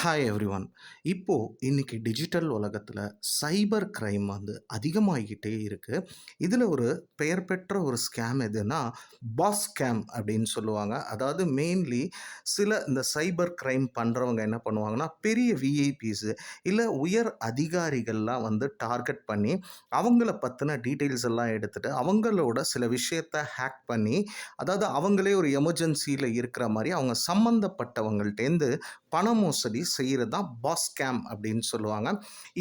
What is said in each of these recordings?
Hi everyone. இப்போ இன்னைக்கு digital உலகத்துல சைபர் கிரைம் வந்து அதிகமாகிக்கிட்டே இருக்கு. இதுல ஒரு பெயர் பெற்ற ஒரு ஸ்கேம் எதுன்னா, பாஸ் ஸ்கேம் அப்படின்னு சொல்லுவாங்க. அதாவது மெயின்லி சில இந்த சைபர் கிரைம் பண்றவங்க என்ன பண்ணுவாங்கன்னா, பெரிய விஐபிஸ் இல்ல உயர் அதிகாரிகள்லாம் வந்து டார்கெட் பண்ணி, அவங்கள பத்தின டீட்டெயில்ஸ் எல்லாம் எடுத்துட்டு, அவங்களோட சில விஷயத்த ஹேக் பண்ணி, அதாவது அவங்களே ஒரு எமர்ஜென்சில இருக்கிற மாரி அவங்க சம்மந்தப்பட்டவங்கள்ட்டேருந்து பண மோசடி செய்கிறது தான் பாஸ் ஸ்கேம் அப்படின்னு சொல்லுவாங்க.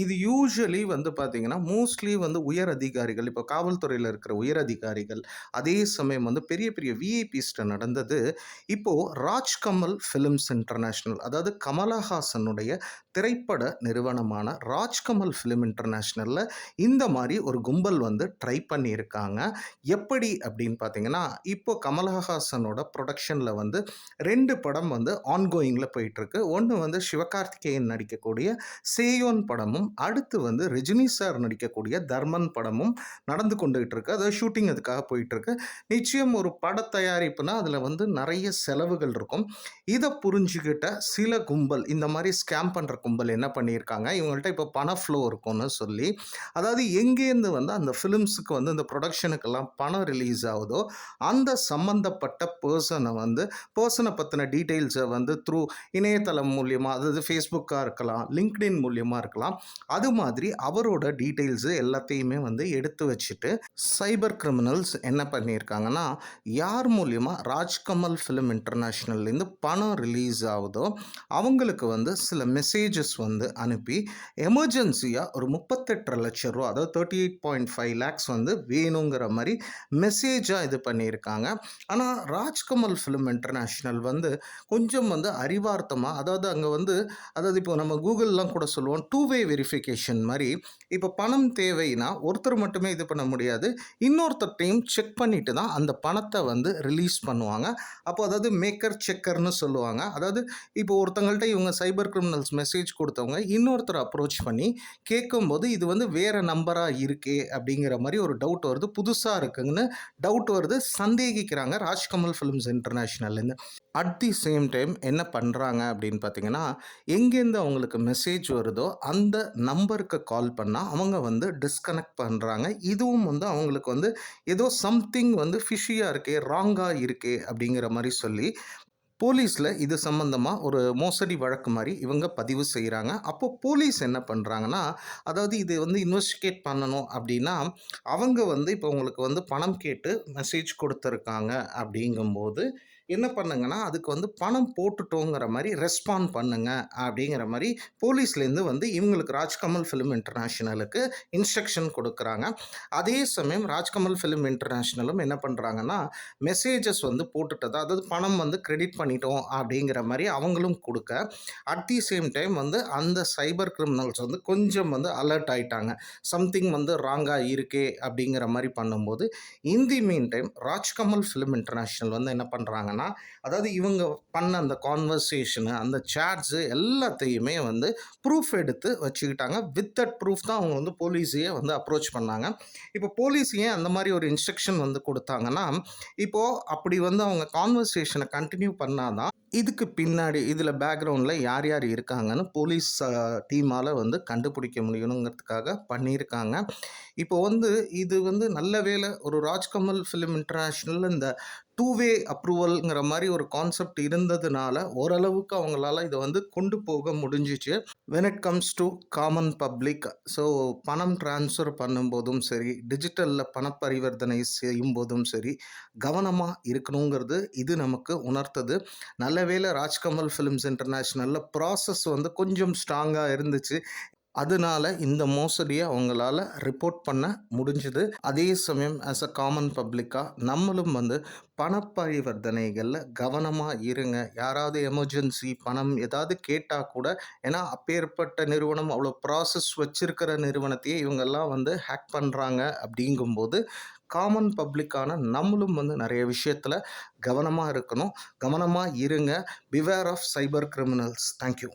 இது யூசுவலி வந்து பார்த்தீங்கன்னா, மோஸ்ட்லி வந்து உயர் அதிகாரிகள், இப்போ காவல்துறையில இருக்கிற உயர் அதிகாரிகள், அதே சமயம் வந்து பெரிய பெரிய விஐபிஸ்ட்ட நடந்தது. இப்போ ராஜ்கமல் ஃபிலிம்ஸ் இன்டர்நேஷனல், அதாவது கமலஹாசனுடைய திரைப்பட நிறுவனமான ராஜ்கமல் ஃபிலிம் இன்டர்நேஷனல்ல இந்த மாரி ஒரு கும்பல் வந்து ட்ரை பண்ணியிருக்காங்க. எப்படி அப்படின்னு பார்த்தீங்கன்னா, இப்போ கமலஹாசனோட புரொடக்ஷன்ல வந்து 2 படம் வந்து ஆன்கோயிங்ல போயிட்டுருக்கு. ஒன்று வந்து சிவகார்த்திகேயன் நடிக்கக்கூடிய சேயோன் படமும், அடுத்து வந்து ரஜினி சார் நடிக்கக்கூடிய தர்மன் படமும் நடந்து கொண்டுகிட்டு இருக்கு. அதாவது ஷூட்டிங் அதுக்காக போயிட்டுருக்கு. நிச்சயம் ஒரு பட தயாரிப்புனா அதில் வந்து நிறைய செலவுகள் இருக்கும். இதை புரிஞ்சுக்கிட்ட சில கும்பல், இந்த மாதிரி ஸ்கேம் பண்ணுற கும்பல் என்ன பண்ணியிருக்காங்க, இவங்கள்ட்ட இப்போ பண ஃப்ளோ இருக்கும்னு சொல்லி, அதாவது எங்கேருந்து வந்து அந்த ஃபிலிம்ஸுக்கு வந்து இந்த ப்ரொடக்ஷனுக்கெல்லாம் பணம் ரிலீஸ் ஆகுதோ அந்த சம்மந்தப்பட்ட பர்சனை பற்றின டீட்டெயில்ஸை வந்து த்ரூ இணையதளம் மூலியமாக, அதாவது ஃபேஸ்புக்காக இருக்கலாம், லிங்க்டின் மூலியமாக இருக்கலாம், அது மாதிரி அவரோட டீட்டெயில்ஸு எல்லாத்தையுமே வந்து எடுத்து வச்சுட்டு சைபர் கிரிமினல்ஸ் என்ன பண்ணியிருக்காங்கன்னா, யார் மூலியமாக ராஜ்கமல் ஃபிலிம் இன்டர்நேஷ்னல்லேருந்து பணம் ரிலீஸ் ஆகுதோ அவங்களுக்கு வந்து சில மெசேஜஸ் வந்து அனுப்பி எமர்ஜென்சியாக ஒரு 38,00,000 ரூபா, அதாவது 38.5 லேக்ஸ் வந்து வேணுங்கிற மாதிரி மெசேஜாக இது பண்ணியிருக்காங்க. ஆனால் ராஜ்கமல் ஃபிலிம் இன்டர்நேஷ்னல் வந்து கொஞ்சம் வந்து அறிவார்த்தமாக, அதாவது அங்கே வந்து, அதாவது இப்போ நம்ம கூகுள்லாம் கூட சொல்லுவோம் டூ வே வெரிஃபிகேஷன் மாதிரி, இப்போ பணம் தேவைன்னா ஒருத்தர் மட்டுமே இது பண்ண முடியாது, இன்னொருத்தர்டையும் செக் பண்ணிட்டு தான் அந்த பணத்தை வந்து ரிலீஸ் பண்ணுவாங்க. அப்போ அதாவது மேக்கர் செக்கர்னு சொல்லுவாங்க. அதாவது இப்போ ஒருத்தங்கள்ட்ட இவங்க சைபர் கிரிமினல்ஸ் மெசேஜ் கொடுத்தவங்க இன்னொருத்தர் அப்ரோச் பண்ணி கேட்கும்போது இது வந்து வேற நம்பராக இருக்கே அப்படிங்கிற மாதிரி ஒரு டவுட் வருது, புதுசாக இருக்குங்கன்னு டவுட் வருது, சந்தேகிக்கிறாங்க ராஜ்கமல் ஃபிலிம்ஸ் இன்டர்நேஷ்னல்லேருந்து. அட் தி சேம் டைம் என்ன பண்ணுறாங்க அப்படின்னு பார்த்தீங்கன்னா, எங்கேருந்து அவங்களுக்கு மெசேஜ் வருதோ அந்த நம்பருக்கு கால் பண்ணால் அவங்க வந்து டிஸ்கனெக்ட் பண்ணுறாங்க. இதுவும் வந்து அவங்களுக்கு வந்து ஏதோ சம்திங் வந்து ஃபிஷியாக இருக்கே, ராங்காக இருக்கே அப்படிங்கிற மாதிரி சொல்லி போலீஸில் இது சம்மந்தமாக ஒரு மோசடி வழக்கு மாதிரி இவங்க பதிவு செய்கிறாங்க. அப்போது போலீஸ் என்ன பண்ணுறாங்கன்னா, அதாவது இது வந்து இன்வெஸ்டிகேட் பண்ணணும் அப்படின்னா, அவங்க வந்து இப்போ உங்களுக்கு வந்து பணம் கேட்டு மெசேஜ் கொடுத்துருக்காங்க அப்படிங்கும்போது என்ன பண்ணுங்கன்னா, அதுக்கு வந்து பணம் போட்டுட்டோங்கிற மாதிரி ரெஸ்பாண்ட் பண்ணுங்க அப்படிங்கிற மாதிரி போலீஸ்லேருந்து வந்து இவங்களுக்கு ராஜ்கமல் ஃபிலிம் இன்டர்நேஷ்னலுக்கு இன்ஸ்ட்ரக்ஷன் கொடுக்குறாங்க. அதே சமயம் ராஜ்கமல் ஃபிலிம் இன்டர்நேஷ்னலும் என்ன பண்ணுறாங்கன்னா, மெசேஜஸ் வந்து போட்டுட்டதா, அதாவது பணம் வந்து கிரெடிட் பண்ணிட்டோம் அப்படிங்கிற மாதிரி அவங்களும் கொடுக்க, அட் தி சேம் டைம் வந்து அந்த சைபர் கிரிமினல்ஸ் வந்து கொஞ்சம் வந்து அலர்ட் ஆயிட்டாங்க, சம்திங் வந்து ராங்காக இருக்கே அப்படிங்கிற மாதிரி பண்ணும்போது, in the meantime Rajkamal film international வந்து என்ன பண்ணுறாங்கன்னா, அதாவது இவங்க பண்ண அந்த கான்வர்சேஷனு, அந்த சேட்ஸு எல்லாத்தையுமே வந்து ப்ரூஃப் எடுத்து வச்சுக்கிட்டாங்க. வித் தட் ப்ரூஃப் தான் அவங்க வந்து போலீஸையே வந்து அப்ரோச் பண்ணாங்க. இப்போ போலீஸ் ஏன் அந்த மாதிரி ஒரு இன்ஸ்ட்ரக்ஷன் வந்து கொடுத்தாங்கன்னா, இப்போது அப்படி வந்து அவங்க கான்வர்சேஷனை கண்டினியூ பண்ணாதான் இதுக்கு பின்னாடி இதில் பேக்ரவுண்டில் யார் யார் இருக்காங்கன்னு போலீஸ் டீமால் வந்து கண்டுபிடிக்க முடியணுங்கிறதுக்காக பண்ணியிருக்காங்க. இப்போ வந்து இது வந்து நல்ல வேளை ஒரு ராஜ்கமல் ஃபிலிம் இன்டர்நேஷ்னல் இந்த டூ வே அப்ரூவல்ங்கிற மாதிரி ஒரு கான்செப்ட் இருந்ததுனால ஓரளவுக்கு அவங்களால இதை வந்து கொண்டு போக முடிஞ்சிச்சு. When it comes to common public, so பணம் ட்ரான்ஸ்ஃபர் பண்ணும்போதும் சரி, டிஜிட்டலில் பணப்பரிவர்த்தனை செய்யும் போதும் சரி, கவனமாக இருக்கணுங்கிறது இது நமக்கு உணர்த்தது. நல்ல வேளை ராஜ்கமல் ஃபிலிம்ஸ் இன்டர்நேஷ்னலில் ப்ராசஸ் வந்து கொஞ்சம் ஸ்ட்ராங்காக இருந்துச்சு, அதனால இந்த மோசடியை அவங்களால ரிப்போர்ட் பண்ண முடிஞ்சுது. அதே சமயம் ஆஸ் அ காமன் பப்ளிக்காக நம்மளும் வந்து பணப்பரிவர்த்தனைகளில் கவனமாக இருங்க. யாராவது எமர்ஜென்சி பணம் ஏதாவது கேட்டால் கூட, ஏன்னா அப்பேற்பட்ட நிறுவனம் அவ்வளோ ப்ராசஸ் வச்சிருக்கிற நிறுவனத்தையே இவங்கெல்லாம் வந்து ஹேக் பண்ணுறாங்க அப்படிங்கும்போது, காமன் பப்ளிக்கான நம்மளும் வந்து நிறைய விஷயத்தில் கவனமாக இருக்கணும். கவனமாக இருங்க. Beware of cyber criminals. Thank you.